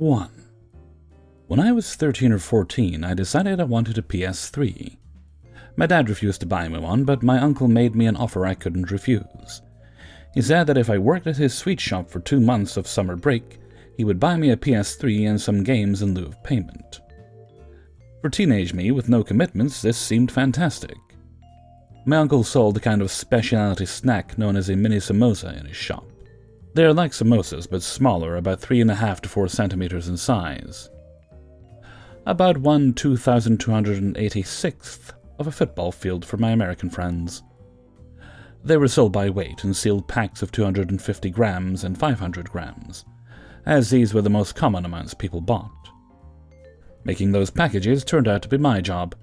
1. When I was 13 or 14, I decided I wanted a PS3. My dad refused to buy me one, but my uncle made me an offer I couldn't refuse. He said that if I worked at his sweet shop for 2 months of summer break, he would buy me a PS3 and some games in lieu of payment. For teenage me with no commitments, this seemed fantastic. My uncle sold a kind of specialty snack known as a mini samosa in his shop. They are like samosas, but smaller, about 3.5 to 4 centimeters in size. About 1/2286th of a football field for my American friends. They were sold by weight in sealed packs of 250 grams and 500 grams, as these were the most common amounts people bought. Making those packages turned out to be my job.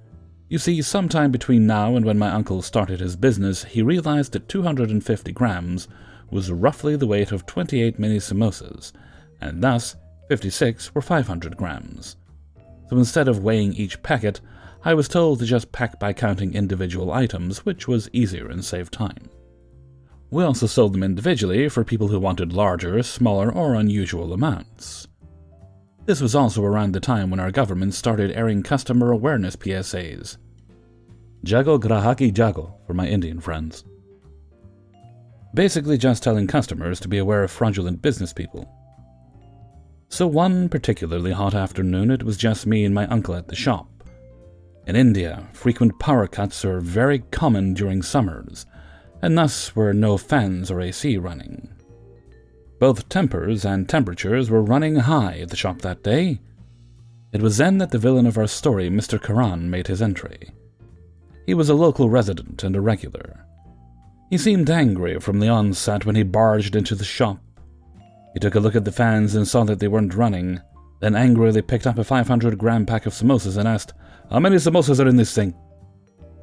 You see, sometime between now and when my uncle started his business, he realized that 250 grams was roughly the weight of 28 mini samosas, and thus 56 were 500 grams. So instead of weighing each packet, I was told to just pack by counting individual items, which was easier and saved time. We also sold them individually for people who wanted larger, smaller, or unusual amounts. This was also around the time when our government started airing customer awareness PSAs. Jago Grahaki Jago for my Indian friends. Basically just telling customers to be aware of fraudulent business people. So one particularly hot afternoon, it was just me and my uncle at the shop. In India, frequent power cuts are very common during summers, and thus were no fans or AC running. Both tempers and temperatures were running high at the shop that day. It was then that the villain of our story, Mr. Karan, made his entry. He was a local resident and a regular. He seemed angry from the onset when he barged into the shop. He took a look at the fans and saw that they weren't running, then angrily picked up a 500-gram pack of samosas and asked, "How many samosas are in this thing?"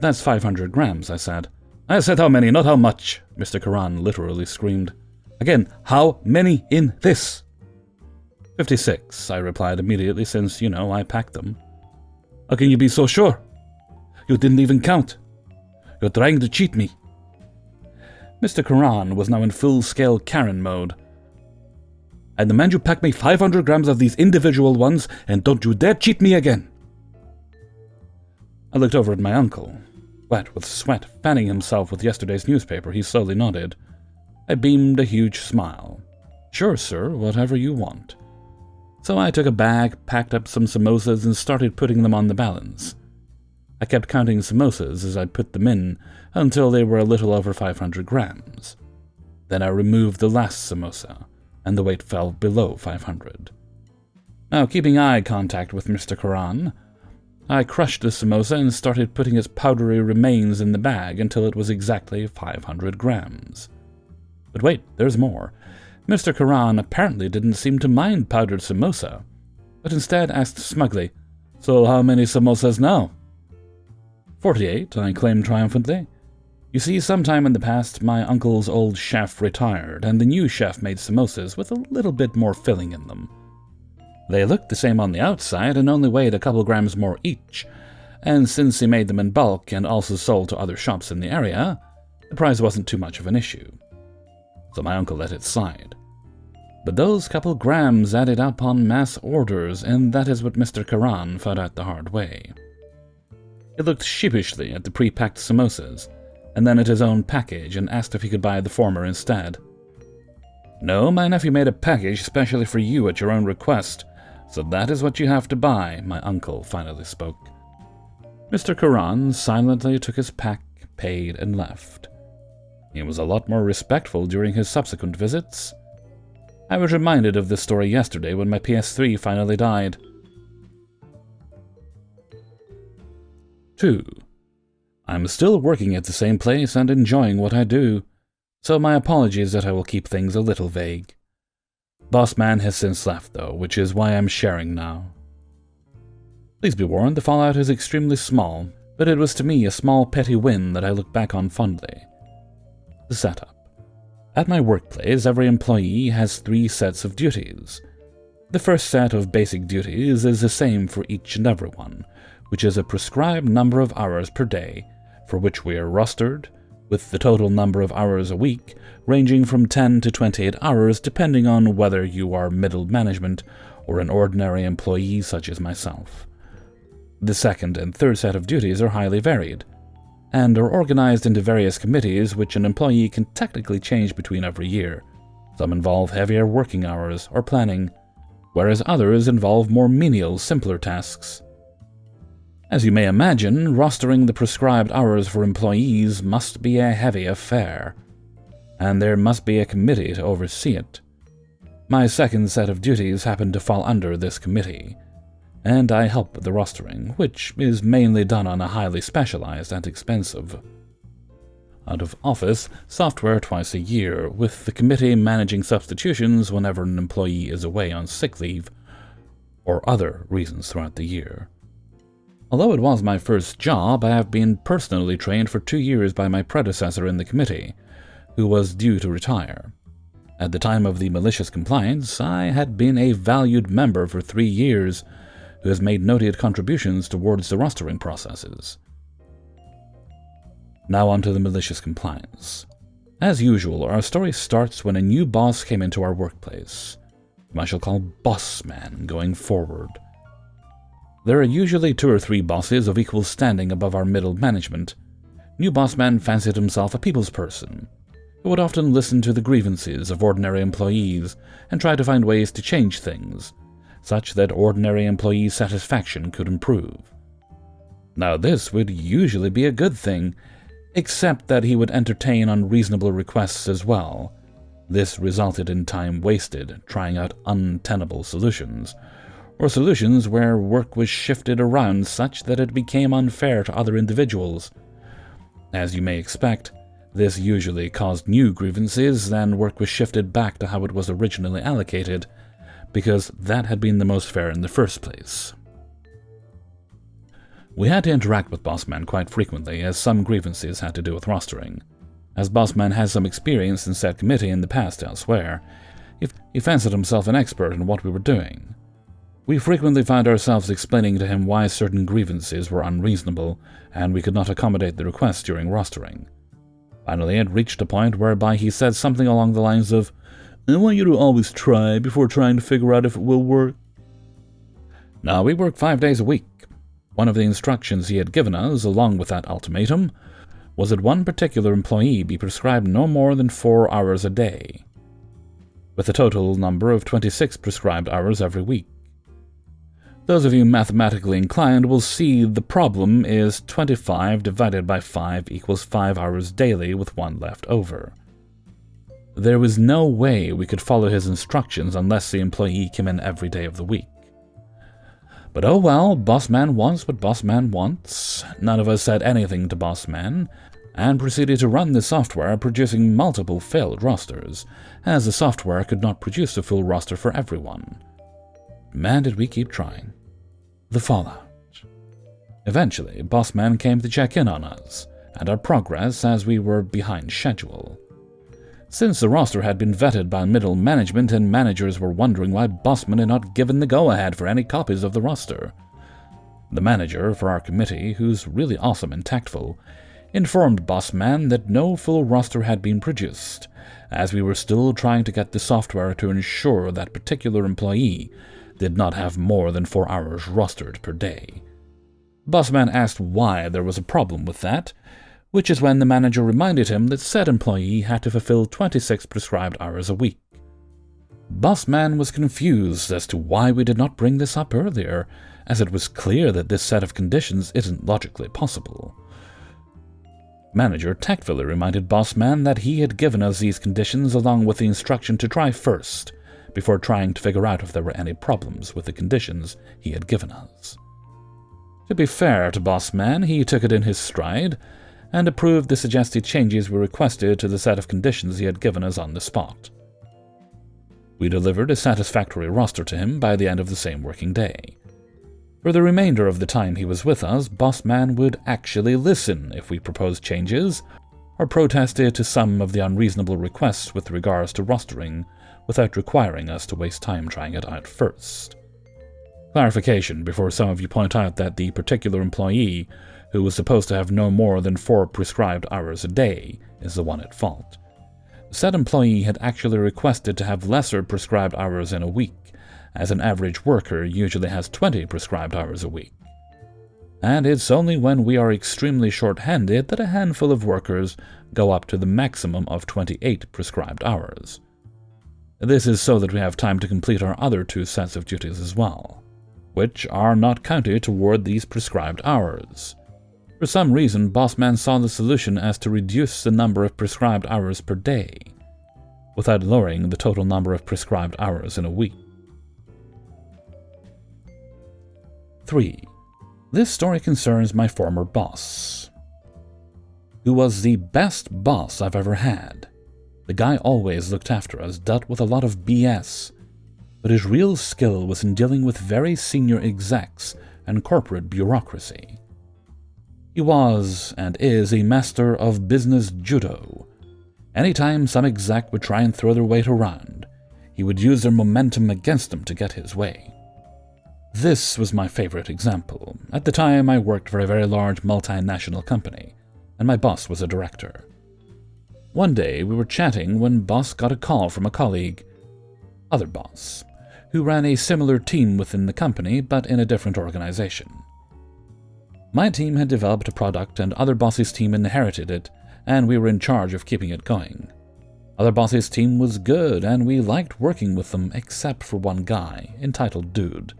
"That's 500 grams, I said. "I said how many, not how much," Mr. Karan literally screamed. "Again, how many in this?" 56, I replied immediately, since, I packed them. "How can you be so sure? You didn't even count. You're trying to cheat me." Mr. Karan was now in full-scale Karen mode. "I demand you pack me 500 grams of these individual ones, and don't you dare cheat me again." I looked over at my uncle. Wet with sweat, fanning himself with yesterday's newspaper, he slowly nodded. I beamed a huge smile. "Sure, sir, whatever you want." So I took a bag, packed up some samosas, and started putting them on the balance. I kept counting samosas as I put them in until they were a little over 500 grams. Then I removed the last samosa, and the weight fell below 500. Now, keeping eye contact with Mr. Karan, I crushed the samosa and started putting its powdery remains in the bag until it was exactly 500 grams. But wait, there's more. Mr. Karan apparently didn't seem to mind powdered samosa, but instead asked smugly, "So how many samosas now?" 48, I claimed triumphantly. You see, sometime in the past, my uncle's old chef retired, and the new chef made samosas with a little bit more filling in them. They looked the same on the outside and only weighed a couple grams more each, and since he made them in bulk and also sold to other shops in the area, the price wasn't too much of an issue. So my uncle let it slide. But those couple grams added up on mass orders, and that is what Mr. Karan found out the hard way. He looked sheepishly at the pre-packed samosas, and then at his own package, and asked if he could buy the former instead. "No, my nephew made a package specially for you at your own request, so that is what you have to buy," my uncle finally spoke. Mr. Karan silently took his pack, paid, and left. He was a lot more respectful during his subsequent visits. I was reminded of this story yesterday when my PS3 finally died. 2. I'm still working at the same place and enjoying what I do, so my apologies that I will keep things a little vague. Boss man has since left, though, which is why I'm sharing now. Please be warned, the fallout is extremely small, but it was to me a small petty win that I look back on fondly. The setup. At my workplace, every employee has 3 sets of duties. The first set of basic duties is the same for each and every one, which is a prescribed number of hours per day, for which we are rostered, with the total number of hours a week ranging from 10 to 28 hours depending on whether you are middle management or an ordinary employee such as myself. The second and third set of duties are highly varied, and are organized into various committees which an employee can technically change between every year. Some involve heavier working hours or planning, whereas others involve more menial, simpler tasks. As you may imagine, rostering the prescribed hours for employees must be a heavy affair, and there must be a committee to oversee it. My second set of duties happen to fall under this committee, and I help with the rostering, which is mainly done on a highly specialized and expensive out-of-office software twice a year, with the committee managing substitutions whenever an employee is away on sick leave or other reasons throughout the year. Although it was my first job, I have been personally trained for 2 years by my predecessor in the committee, who was due to retire. At the time of the malicious complaints, I had been a valued member for 3 years who has made noted contributions towards the rostering processes. Now on to the malicious compliance. As usual, our story starts when a new boss came into our workplace, whom I shall call Boss Man going forward. There are usually 2 or 3 bosses of equal standing above our middle management. New Boss Man fancied himself a people's person, who would often listen to the grievances of ordinary employees and try to find ways to change things, such that ordinary employee satisfaction could improve. Now this would usually be a good thing, except that he would entertain unreasonable requests as well. This resulted in time wasted trying out untenable solutions, or solutions where work was shifted around such that it became unfair to other individuals. As you may expect, this usually caused new grievances, and work was shifted back to how it was originally allocated, because that had been the most fair in the first place. We had to interact with Bossman quite frequently, as some grievances had to do with rostering. As Bossman has some experience in said committee in the past elsewhere, he fancied himself an expert in what we were doing. We frequently found ourselves explaining to him why certain grievances were unreasonable, and we could not accommodate the requests during rostering. Finally, it reached a point whereby he said something along the lines of, "I want you to always try before trying to figure out if it will work." Now, we work 5 days a week. One of the instructions he had given us, along with that ultimatum, was that one particular employee be prescribed no more than 4 hours a day, with a total number of 26 prescribed hours every week. Those of you mathematically inclined will see the problem is 25 divided by 5 equals 5 hours daily with 1 left over. There was no way we could follow his instructions unless the employee came in every day of the week. But oh well, Bossman wants what Bossman wants. None of us said anything to Bossman, and proceeded to run the software, producing multiple failed rosters, as the software could not produce a full roster for everyone. Man, did we keep trying. The fallout. Eventually, Bossman came to check in on us, and our progress as we were behind schedule. Since the roster had been vetted by middle management and managers were wondering why Bossman had not given the go-ahead for any copies of the roster. The manager for our committee, who's really awesome and tactful, informed Bossman that no full roster had been produced, as we were still trying to get the software to ensure that particular employee did not have more than 4 hours rostered per day. Bossman asked why there was a problem with that, which is when the manager reminded him that said employee had to fulfill 26 prescribed hours a week. Bossman was confused as to why we did not bring this up earlier, as it was clear that this set of conditions isn't logically possible. Manager tactfully reminded Bossman that he had given us these conditions along with the instruction to try first, before trying to figure out if there were any problems with the conditions he had given us. To be fair to Bossman, he took it in his stride, and approved the suggested changes we requested to the set of conditions he had given us on the spot. We delivered a satisfactory roster to him by the end of the same working day. For the remainder of the time he was with us, Bossman would actually listen if we proposed changes, or protested to some of the unreasonable requests with regards to rostering, without requiring us to waste time trying it out first. Clarification before some of you point out that the particular employee, who was supposed to have no more than 4 prescribed hours a day, is the one at fault. Said employee had actually requested to have lesser prescribed hours in a week, as an average worker usually has 20 prescribed hours a week. And it's only when we are extremely short-handed that a handful of workers go up to the maximum of 28 prescribed hours. This is so that we have time to complete our other 2 sets of duties as well, which are not counted toward these prescribed hours. For some reason, Bossman saw the solution as to reduce the number of prescribed hours per day, without lowering the total number of prescribed hours in a week. 3. This story concerns my former boss, who was the best boss I've ever had. The guy always looked after us, dealt with a lot of BS, but his real skill was in dealing with very senior execs and corporate bureaucracy. He was, and is, a master of business judo. Anytime some exec would try and throw their weight around, he would use their momentum against them to get his way. This was my favorite example. At the time, I worked for a very large multinational company, and my boss was a director. One day, we were chatting when boss got a call from a colleague, other boss, who ran a similar team within the company but in a different organization. My team had developed a product and other boss's team inherited it, and we were in charge of keeping it going. Other boss's team was good, and we liked working with them except for one guy, entitled Dude,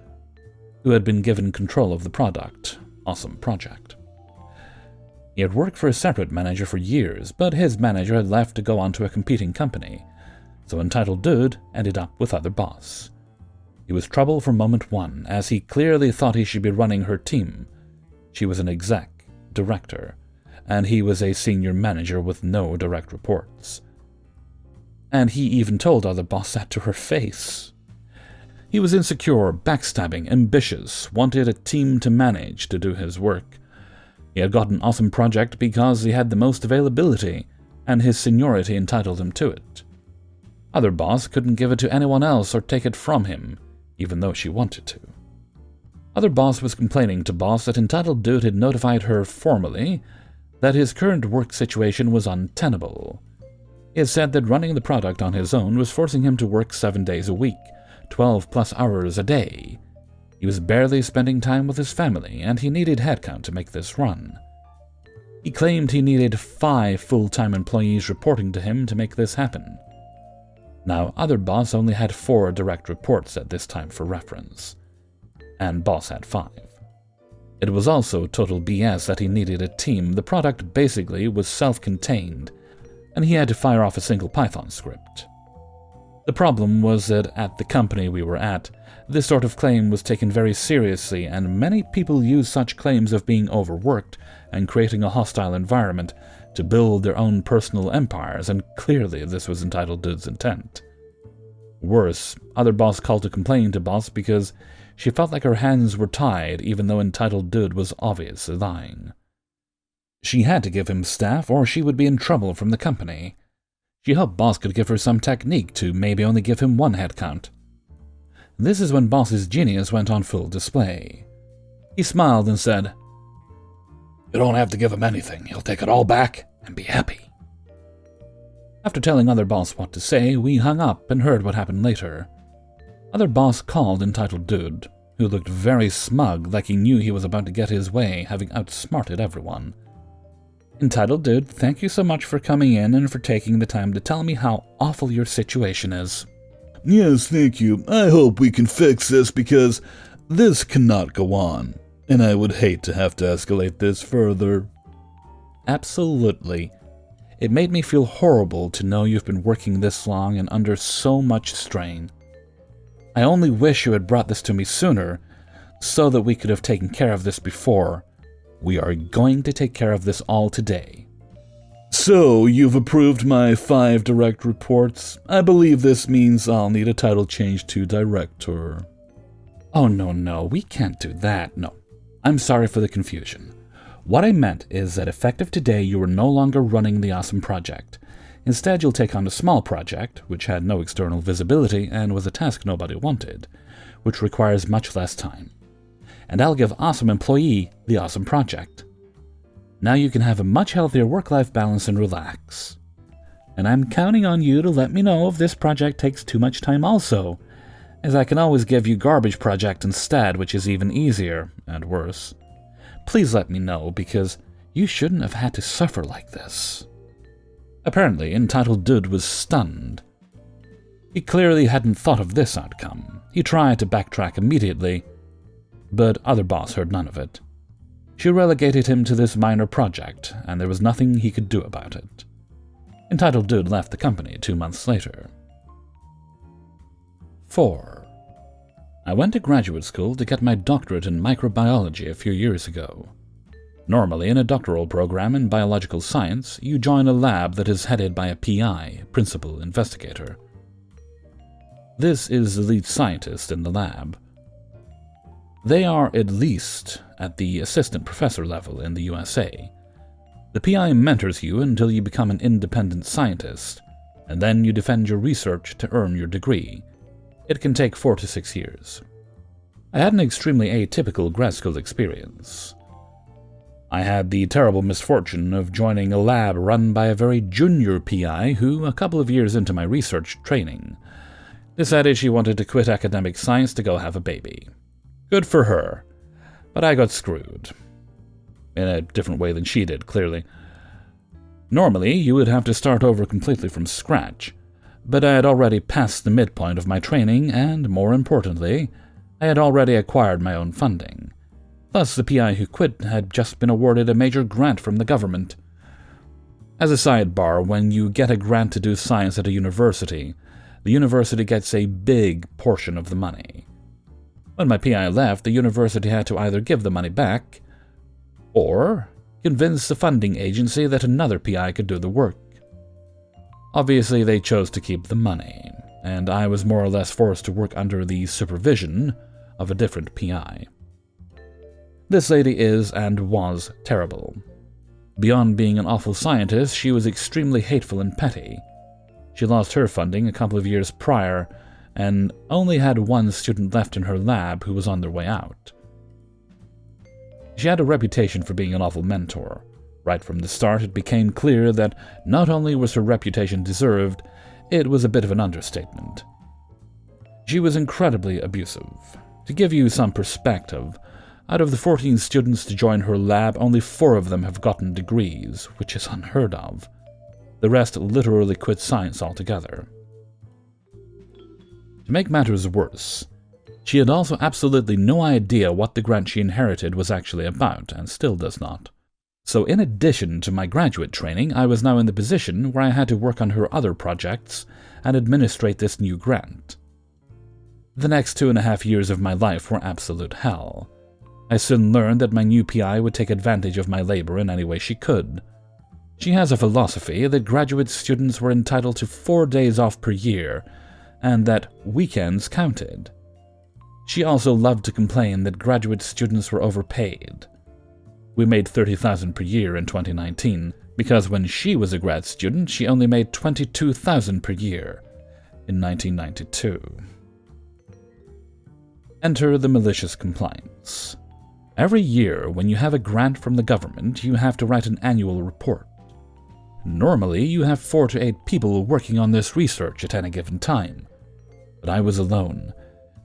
who had been given control of the product. Awesome project. He had worked for a separate manager for years, but his manager had left to go on to a competing company, so entitled Dude ended up with other boss. He was trouble from moment one, as he clearly thought he should be running her team. She was an exec, director, and he was a senior manager with no direct reports. And he even told other boss that to her face. He was insecure, backstabbing, ambitious, wanted a team to manage to do his work. He had got an awesome project because he had the most availability, and his seniority entitled him to it. Other boss couldn't give it to anyone else or take it from him, even though she wanted to. Other boss was complaining to boss that entitled Dude had notified her formally that his current work situation was untenable. He had said that running the product on his own was forcing him to work 7 days a week, 12+ hours a day. He was barely spending time with his family, and he needed headcount to make this run. He claimed he needed 5 full-time employees reporting to him to make this happen. Now, other boss only had 4 direct reports at this time for reference, and boss had 5. It was also total BS that he needed a team. The product basically was self-contained, and he had to fire off a single Python script. The problem was that at the company we were at, this sort of claim was taken very seriously, and many people used such claims of being overworked and creating a hostile environment to build their own personal empires, and clearly this was entitled Dude's intent. Worse, other boss called to complain to boss because she felt like her hands were tied even though entitled Dude was obviously lying. She had to give him staff or she would be in trouble from the company. She hoped boss could give her some technique to maybe only give him 1 headcount. This is when boss's genius went on full display. He smiled and said, "You don't have to give him anything. He'll take it all back and be happy." After telling other boss what to say, we hung up and heard what happened later. Other boss called entitled Dude, who looked very smug, like he knew he was about to get his way, having outsmarted everyone. "Entitled Dude, thank you so much for coming in and for taking the time to tell me how awful your situation is." "Yes, thank you. I hope we can fix this because this cannot go on, and I would hate to have to escalate this further." Absolutely. It made me feel horrible to know you've been working this long and under so much strain. I only wish you had brought this to me sooner, so that we could have taken care of this before. We are going to take care of this all today. "So, you've approved my 5 direct reports. I believe this means I'll need a title change to director." "Oh, no, we can't do that, no. I'm sorry for the confusion. What I meant is that effective today you are no longer running the awesome project. Instead, you'll take on a small project, which had no external visibility and was a task nobody wanted, which requires much less time. And I'll give awesome employee the awesome project. Now you can have a much healthier work-life balance and relax. And I'm counting on you to let me know if this project takes too much time also, as I can always give you garbage project instead, which is even easier, and worse. Please let me know, because you shouldn't have had to suffer like this." Apparently, entitled dude was stunned. He clearly hadn't thought of this outcome. He tried to backtrack immediately, but other boss heard none of it. She relegated him to this minor project, and there was nothing he could do about it. Entitled dude left the company 2 months later. 4. I went to graduate school to get my doctorate in microbiology a few years ago. Normally, in a doctoral program in biological science, you join a lab that is headed by a PI, principal investigator. This is the lead scientist in the lab. They are at least at the assistant professor level in the USA. The PI mentors you until you become an independent scientist, and then you defend your research to earn your degree. It can take 4 to 6 years. I had an extremely atypical grad school experience. I had the terrible misfortune of joining a lab run by a very junior PI who, a couple of years into my research training, decided she wanted to quit academic science to go have a baby. Good for her, but I got screwed. In a different way than she did, clearly. Normally, you would have to start over completely from scratch, but I had already passed the midpoint of my training and, more importantly, I had already acquired my own funding. Thus, the PI who quit had just been awarded a major grant from the government. As a sidebar, when you get a grant to do science at a university, the university gets a big portion of the money. When my PI left, the university had to either give the money back or convince the funding agency that another PI could do the work. Obviously, they chose to keep the money, and I was more or less forced to work under the supervision of a different PI. This lady is and was terrible. Beyond being an awful scientist, she was extremely hateful and petty. She lost her funding a couple of years prior and only had one student left in her lab who was on their way out. She had a reputation for being an awful mentor. Right from the start, it became clear that not only was her reputation deserved, it was a bit of an understatement. She was incredibly abusive. To give you some perspective, out of the 14 students to join her lab, only 4 of them have gotten degrees, which is unheard of. The rest literally quit science altogether. To make matters worse, she had also absolutely no idea what the grant she inherited was actually about, and still does not. So in addition to my graduate training, I was now in the position where I had to work on her other projects and administrate this new grant. The next 2.5 years of my life were absolute hell. I soon learned that my new PI would take advantage of my labor in any way she could. She has a philosophy that graduate students were entitled to 4 days off per year, and that weekends counted. She also loved to complain that graduate students were overpaid. We made $30,000 per year in 2019, because when she was a grad student, she only made $22,000 per year in 1992. Enter the malicious compliance. Every year, when you have a grant from the government, you have to write an annual report. Normally, you have 4 to 8 people working on this research at any given time. But I was alone.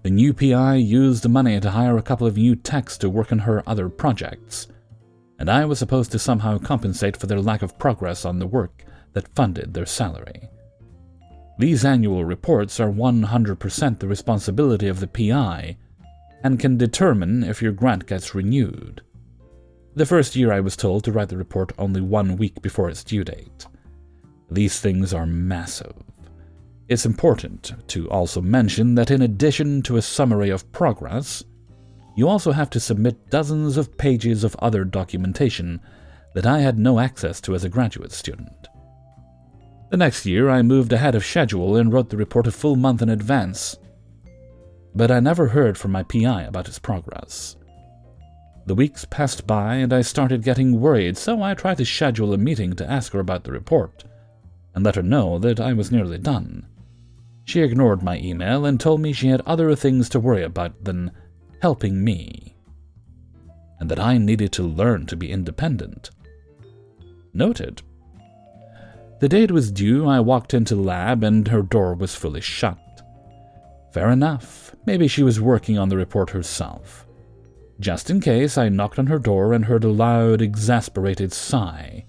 The new PI used the money to hire a couple of new techs to work on her other projects, and I was supposed to somehow compensate for their lack of progress on the work that funded their salary. These annual reports are 100% the responsibility of the PI, and can determine if your grant gets renewed. The first year I was told to write the report only 1 week before its due date. These things are massive. It's important to also mention that in addition to a summary of progress, you also have to submit dozens of pages of other documentation that I had no access to as a graduate student. The next year I moved ahead of schedule and wrote the report a full month in advance, but I never heard from my PI about its progress. The weeks passed by and I started getting worried, so I tried to schedule a meeting to ask her about the report and let her know that I was nearly done. She ignored my email and told me she had other things to worry about than helping me, and that I needed to learn to be independent. Noted. The day it was due, I walked into the lab and her door was fully shut. Fair enough. Maybe she was working on the report herself. Just in case, I knocked on her door and heard a loud, exasperated sigh.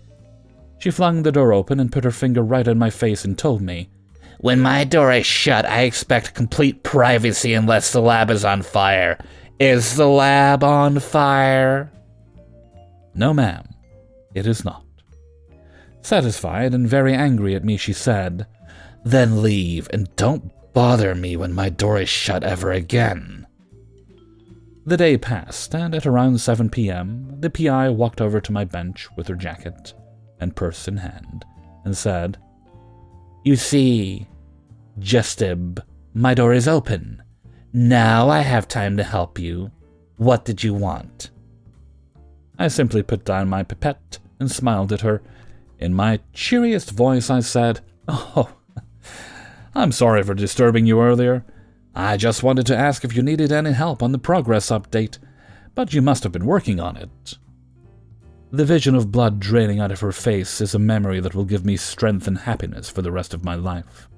She flung the door open and put her finger right on my face and told me, "When my door is shut, I expect complete privacy unless the lab is on fire. Is the lab on fire?" "No, ma'am, it is not." Satisfied and very angry at me, she said, "Then leave, and don't bother me when my door is shut ever again." The day passed, and at around 7 p.m., the PI walked over to my bench with her jacket and purse in hand and said, "You see, Justib, my door is open. Now I have time to help you. What did you want?" I simply put down my pipette and smiled at her. In my cheeriest voice, I said, "Oh, I'm sorry for disturbing you earlier. I just wanted to ask if you needed any help on the progress update, but you must have been working on it." The vision of blood draining out of her face is a memory that will give me strength and happiness for the rest of my life.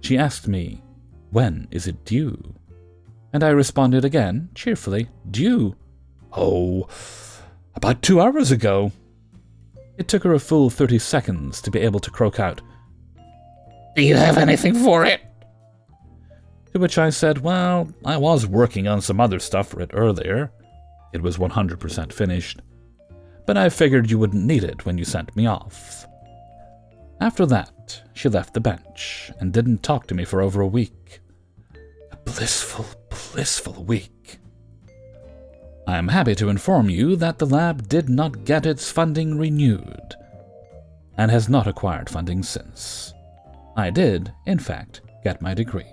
She asked me, "When is it due?" And I responded again, cheerfully, "Due? Oh, about 2 hours ago." It took her a full 30 seconds to be able to croak out, "Do you have anything for it?" To which I said, "Well, I was working on some other stuff for it earlier. It was 100% finished. But I figured you wouldn't need it when you sent me off." After that, she left the bench and didn't talk to me for over a week. A blissful, blissful week. I am happy to inform you that the lab did not get its funding renewed and has not acquired funding since. I did, in fact, get my degree.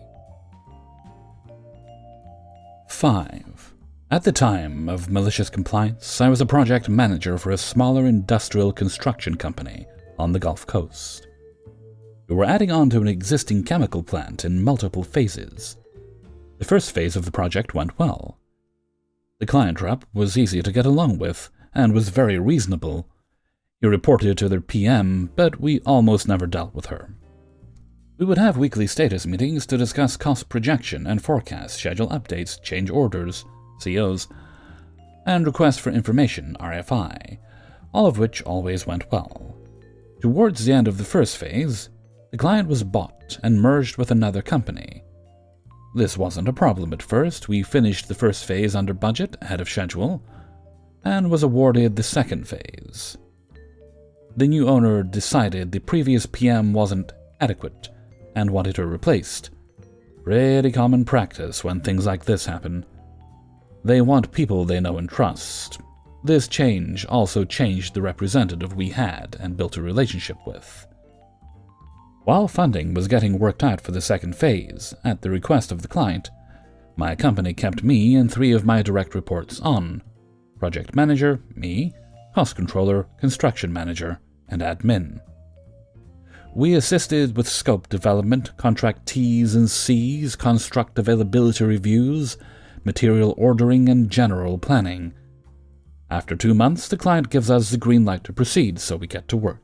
5. At the time of malicious compliance, I was a project manager for a smaller industrial construction company on the Gulf Coast. We were adding on to an existing chemical plant in multiple phases. The first phase of the project went well. The client rep was easy to get along with and was very reasonable. He reported to their PM, but we almost never dealt with her. We would have weekly status meetings to discuss cost projection and forecast, schedule updates, change orders, COs, and request for information, RFI, all of which always went well. Towards the end of the first phase, the client was bought and merged with another company. This wasn't a problem at first. We finished the first phase under budget, ahead of schedule, and was awarded the second phase. The new owner decided the previous PM wasn't adequate and wanted her replaced. Pretty common practice when things like this happen. They want people they know and trust. This change also changed the representative we had and built a relationship with. While funding was getting worked out for the second phase, at the request of the client, my company kept me and 3 of my direct reports on: project manager, me, cost controller, construction manager, and admin. We assisted with scope development, contract T's and C's, construct availability reviews, material ordering, and general planning. After 2 months, the client gives us the green light to proceed, so we get to work.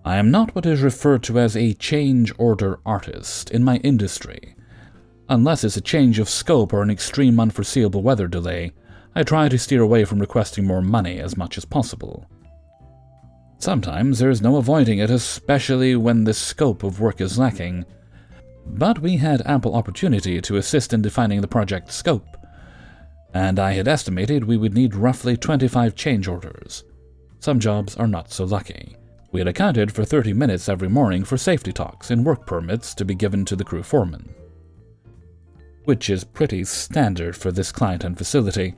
I am not what is referred to as a change order artist in my industry. Unless it's a change of scope or an extreme unforeseeable weather delay, I try to steer away from requesting more money as much as possible. Sometimes there is no avoiding it, especially when the scope of work is lacking. But we had ample opportunity to assist in defining the project scope, and I had estimated we would need roughly 25 change orders. Some jobs are not so lucky. We had accounted for 30 minutes every morning for safety talks and work permits to be given to the crew foreman, which is pretty standard for this client and facility.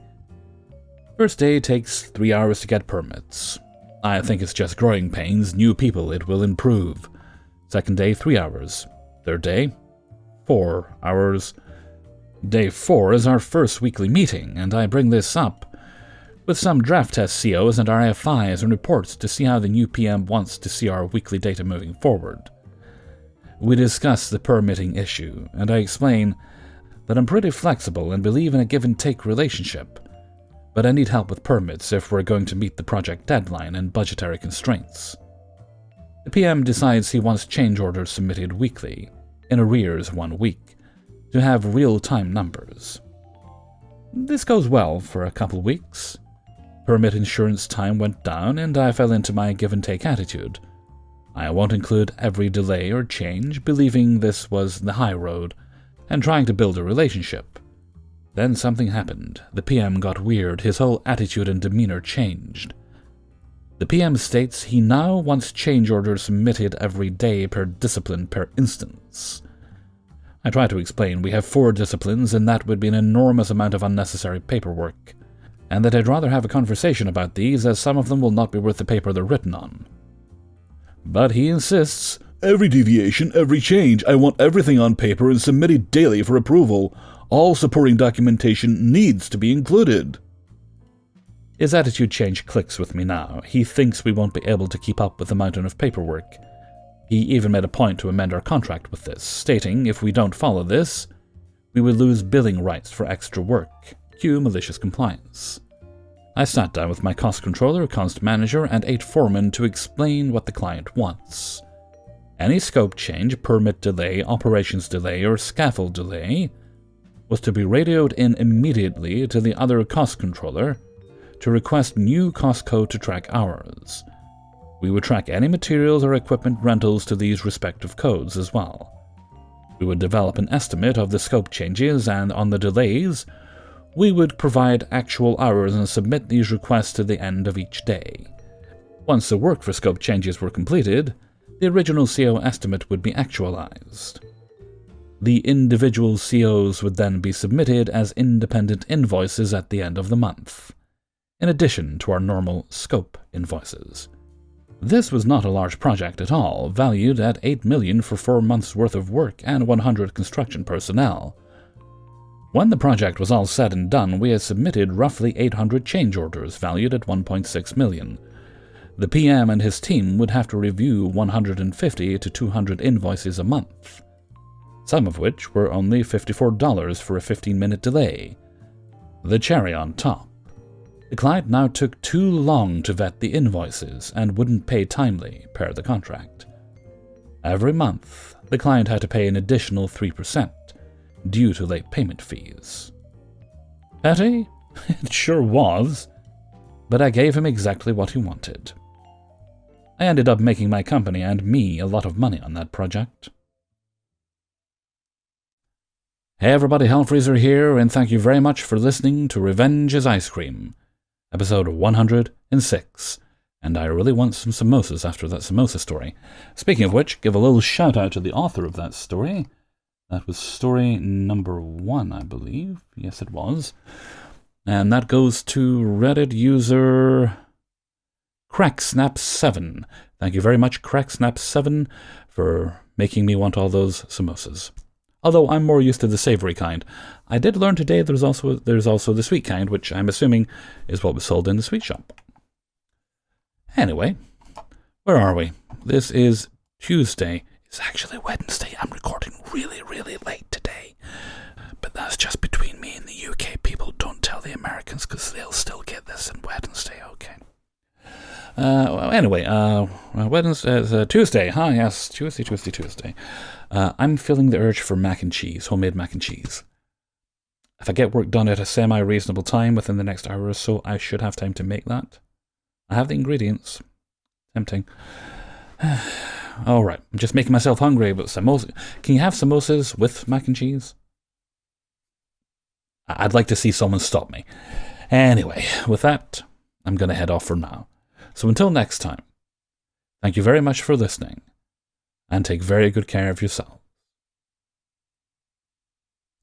First day takes 3 hours to get permits. I think it's just growing pains, new people, it will improve. Second day, 3 hours. Third day, 4 hours. Day 4 is our first weekly meeting, and I bring this up with some draft test COs and RFIs and reports to see how the new PM wants to see our weekly data moving forward. We discuss the permitting issue, and I explain that I'm pretty flexible and believe in a give-and-take relationship, but I need help with permits if we're going to meet the project deadline and budgetary constraints. The PM decides he wants change orders submitted weekly. in arrears 1 week, to have real-time numbers. This goes well for a couple weeks. Permit insurance time went down, and I fell into my give-and-take attitude. I won't include every delay or change, believing this was the high road, and trying to build a relationship. Then something happened. The PM got weird. His whole attitude and demeanor changed. The PM states he now wants change orders submitted every day per discipline per instance. I try to explain we have 4 disciplines and that would be an enormous amount of unnecessary paperwork, and that I'd rather have a conversation about these as some of them will not be worth the paper they're written on. But he insists, Every deviation, every change, I want everything on paper and submitted daily for approval. All supporting documentation needs to be included. His attitude change clicks with me now. He thinks we won't be able to keep up with the mountain of paperwork. He even made a point to amend our contract with this, stating if we don't follow this, we would lose billing rights for extra work. Cue malicious compliance. I sat down with my cost controller, cost manager, and 8 foremen to explain what the client wants. Any scope change, permit delay, operations delay, or scaffold delay was to be radioed in immediately to the other cost controller to request new cost code to track hours. We would track any materials or equipment rentals to these respective codes as well. We would develop an estimate of the scope changes, and on the delays, we would provide actual hours and submit these requests to the end of each day. Once the work for scope changes were completed, the original CO estimate would be actualized. The individual COs would then be submitted as independent invoices at the end of the month, in addition to our normal scope invoices. This was not a large project at all, valued at $8 million for 4 months' worth of work and 100 construction personnel. When the project was all said and done, we had submitted roughly 800 change orders valued at $1.6 million. The PM and his team would have to review 150 to 200 invoices a month, some of which were only $54 for a 15-minute delay. The cherry on top. The client now took too long to vet the invoices and wouldn't pay timely, per the contract. Every month, the client had to pay an additional 3%, due to late payment fees. Petty? It sure was. But I gave him exactly what he wanted. I ended up making my company and me a lot of money on that project. Hey everybody, Hellfreezer here, and thank you very much for listening to Revenge is Ice Cream, episode 106, and I really want some samosas after that samosa story. Speaking of which, give a little shout out to the author of that story. That was story number 1, I believe. Yes, it was. And that goes to Reddit user CrackSnap7. Thank you very much, CrackSnap7, for making me want all those samosas. Although I'm more used to the savory kind. I did learn today there's also the sweet kind, which I'm assuming is what was sold in the sweet shop. Anyway, where are we? This is Tuesday. It's actually Wednesday. I'm recording really, really late today. But that's just between me and the UK people. Don't tell the Americans because they'll still get this on Wednesday, okay? Wednesday, Tuesday. Hi, yes, Tuesday. I'm feeling the urge for mac and cheese, homemade mac and cheese. If I get work done at a semi-reasonable time within the next hour or so, I should have time to make that. I have the ingredients. Tempting. Alright, I'm just making myself hungry, but samosa. Can you have samosas with mac and cheese? I'd like to see someone stop me. Anyway, with that, I'm going to head off for now. So until next time, thank you very much for listening, and take very good care of yourself.